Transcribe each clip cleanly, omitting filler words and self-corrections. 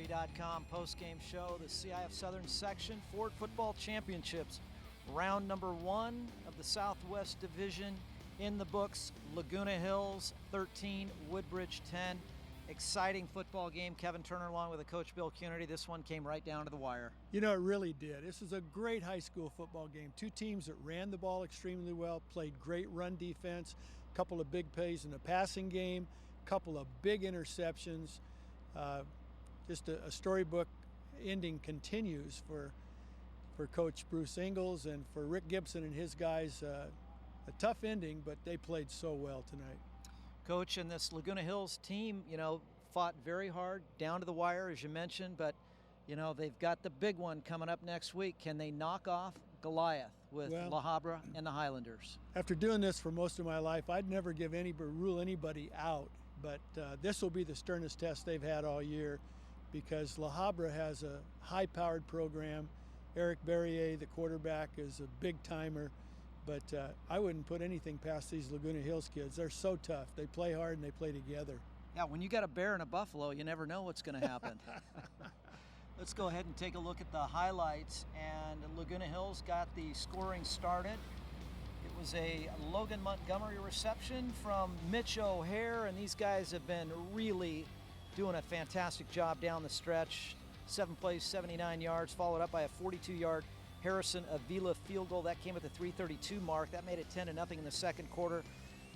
Cox3.com post-game show, the CIF Southern Section Ford Football Championships. Round number 1 of the Southwest Division in the books. Laguna Hills 13, Woodbridge 10. Exciting football game. Kevin Turner along with Coach Bill Cunity. This one came right down to the wire. You know, it really did. This was a great high school football game. Two teams that ran the ball extremely well, played great run defense, a couple of big plays in the passing game, a couple of big interceptions. Just a storybook ending continues for Coach Bruce Ingles and for Rick Gibson and his guys. A tough ending, but they played so well tonight. Coach, and this Laguna Hills team, fought very hard, down to the wire, as you mentioned, but, they've got the big one coming up next week. Can they knock off Goliath with La Habra and the Highlanders? After doing this for most of my life, I'd never rule anybody out, but this will be the sternest test they've had all year because La Habra has a high-powered program. Eric Berrier, the quarterback, is a big-timer. But I wouldn't put anything past these Laguna Hills kids. They're so tough. They play hard and they play together. Yeah, when you got a bear and a buffalo, you never know what's going to happen. Let's go ahead and take a look at the highlights. And Laguna Hills got the scoring started. It was a Logan Montgomery reception from Mitch O'Hare, and these guys have been really doing a fantastic job down the stretch. 7 plays, 79 yards, followed up by a 42-yard Harrison Avila field goal. That came at the 3:32 mark. That made it 10-0 in the second quarter.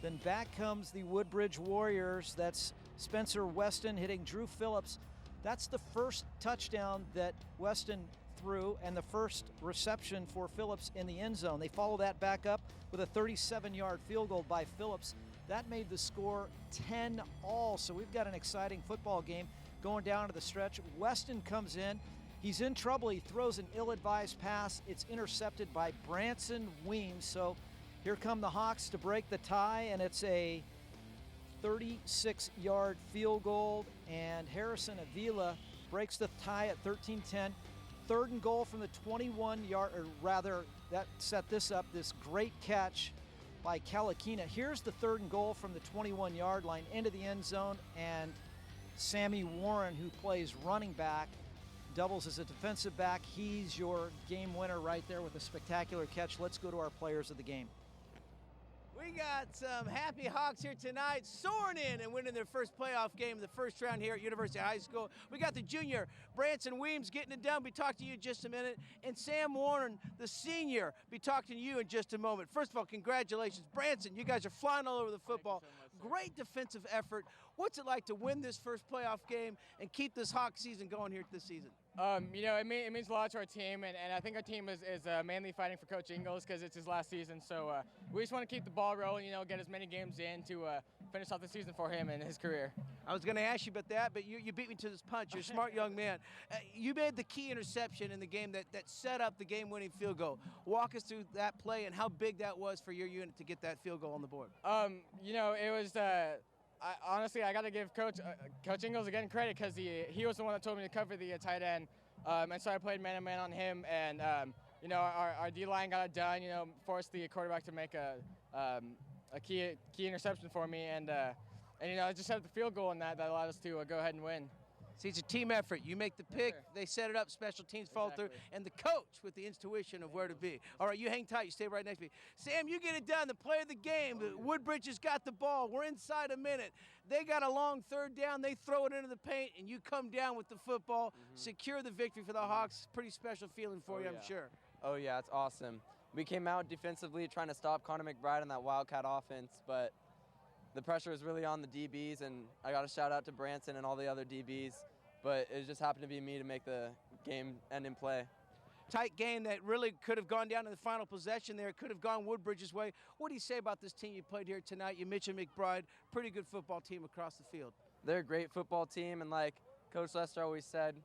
Then back comes the Woodbridge Warriors. That's Spencer Weston hitting Drew Phillips. That's the first touchdown that Weston threw and the first reception for Phillips in the end zone. They follow that back up with a 37-yard field goal by Phillips. That made the score 10-all. So we've got an exciting football game going down to the stretch. Weston comes in. He's in trouble. He throws an ill-advised pass. It's intercepted by Branson Weems. So here come the Hawks to break the tie, and it's a 36-yard field goal, and Harrison Avila breaks the tie at 13-10. 3rd and goal from the 21-yard, or rather, that set this up, this great catch by Kalakina. Here's the 3rd and goal from the 21-yard line into the end zone, and Sammy Warren, who plays running back, doubles as a defensive back. He's your game winner right there with a spectacular catch. Let's go to our players of the game. We got some happy Hawks here tonight, soaring in and winning their first playoff game in the first round here at University High School. We got the junior, Branson Weems, getting it done. Be talking to you in just a minute. And Sam Warren, the senior, be talking to you in just a moment. First of all, congratulations. Branson, you guys are flying all over the football. So great defensive effort. What's it like to win this first playoff game and keep this Hawk season going here this season? It means a lot to our team, and I think our team is mainly fighting for Coach Ingles because it's his last season. So we just want to keep the ball rolling, get as many games in to finish off the season for him and his career. I was going to ask you about that, but you beat me to this punch. You're a smart young man. You made the key interception in the game that set up the game-winning field goal. Walk us through that play and how big that was for your unit to get that field goal on the board. It was honestly, I got to give Coach Ingles again credit because he was the one that told me to cover the tight end, and so I played man-to-man on him, and our D-line got it done. Forced the quarterback to make a key interception for me, and I just had the field goal, and that allowed us to go ahead and win. See, it's a team effort. You make the pick, Sure. They set it up, special teams follow through, and the coach with the intuition of where to be. All right, you hang tight. You stay right next to me. Sam, you get it done. The player of the game. Woodbridge has got the ball. We're inside a minute. They got a long 3rd down. They throw it into the paint, and you come down with the football, secure the victory for the Hawks. Pretty special feeling for you, I'm sure. Oh, yeah, it's awesome. We came out defensively trying to stop Connor McBride on that Wildcat offense, but the pressure was really on the DBs, and I got a shout out to Branson and all the other DBs, but it just happened to be me to make the game-ending play. Tight game that really could have gone down to the final possession there. It could have gone Woodbridge's way. What do you say about this team you played here tonight? You mentioned McBride, pretty good football team across the field. They're a great football team, and like Coach Lester always said,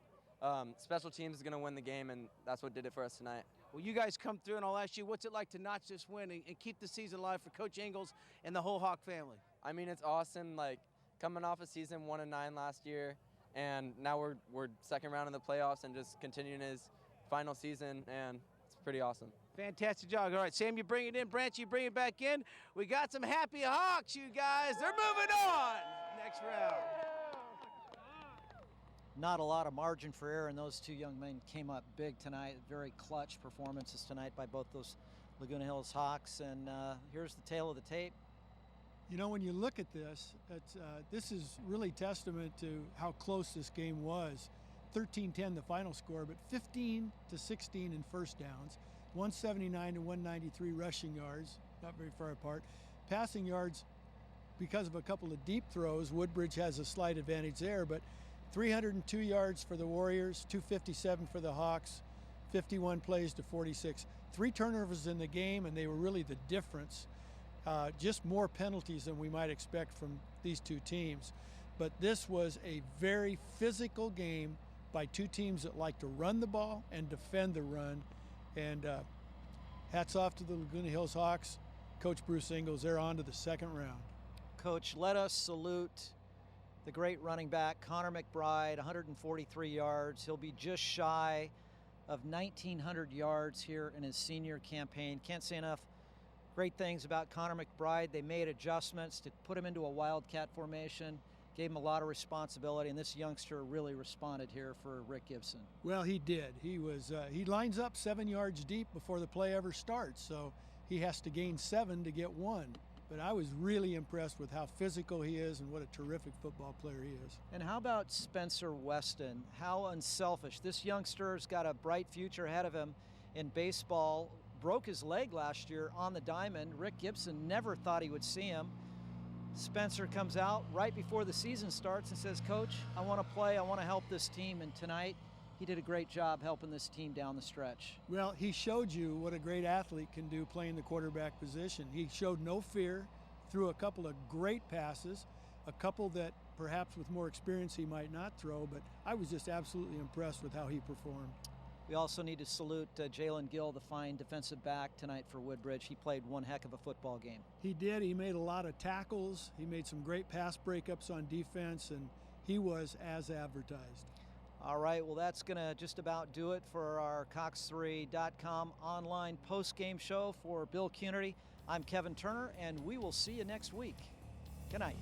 special teams is going to win the game, and that's what did it for us tonight. Well, you guys come through, and I'll ask you, what's it like to notch this win and keep the season alive for Coach Ingles and the whole Hawk family? I mean, it's awesome. Like, coming off a season 1-9 last year, and now we're second round in the playoffs and just continuing his final season, and it's pretty awesome. Fantastic job. All right, Sam, you bring it in. Branch, you bring it back in. We got some happy Hawks, you guys. They're moving on. Next round. not a lot of margin for error, and those two young men came up big tonight. Very clutch performances tonight by both those Laguna Hills Hawks, and here's the tale of the tape. You know, when you look at this, this is really testament to how close this game was. 13-10 the final score, but 15-16 in first downs, 179 to 193 rushing yards, not very far apart. Passing yards, because of a couple of deep throws, Woodbridge has a slight advantage there, but 302 yards for the Warriors, 257 for the Hawks, 51 plays to 46. 3 turnovers in the game, and they were really the difference. Just more penalties than we might expect from these two teams. But this was a very physical game by two teams that like to run the ball and defend the run. And hats off to the Laguna Hills Hawks. Coach Bruce Ingles, they're on to the second round. Coach, let us salute the great running back, Connor McBride, 143 yards. He'll be just shy of 1,900 yards here in his senior campaign. Can't say enough great things about Connor McBride. They made adjustments to put him into a wildcat formation, gave him a lot of responsibility, and this youngster really responded here for Rick Gibson. Well, he did. He lines up 7 yards deep before the play ever starts, so he has to gain 7 to get 1. But I was really impressed with how physical he is and what a terrific football player he is. And how about Spencer Weston? How unselfish. This youngster's got a bright future ahead of him in baseball. Broke his leg last year on the diamond. Rick Gibson never thought he would see him. Spencer comes out right before the season starts and says, Coach, I want to play, I want to help this team, and tonight he did a great job helping this team down the stretch. Well, he showed you what a great athlete can do playing the quarterback position. He showed no fear, threw a couple of great passes, a couple that perhaps with more experience he might not throw, but I was just absolutely impressed with how he performed. We also need to salute Jalen Gill, the fine defensive back tonight for Woodbridge. He played one heck of a football game. He did. He made a lot of tackles. He made some great pass breakups on defense, and he was as advertised. All right, well, that's going to just about do it for our Cox3.com online post-game show for Bill Cunardy. I'm Kevin Turner, and we will see you next week. Good night.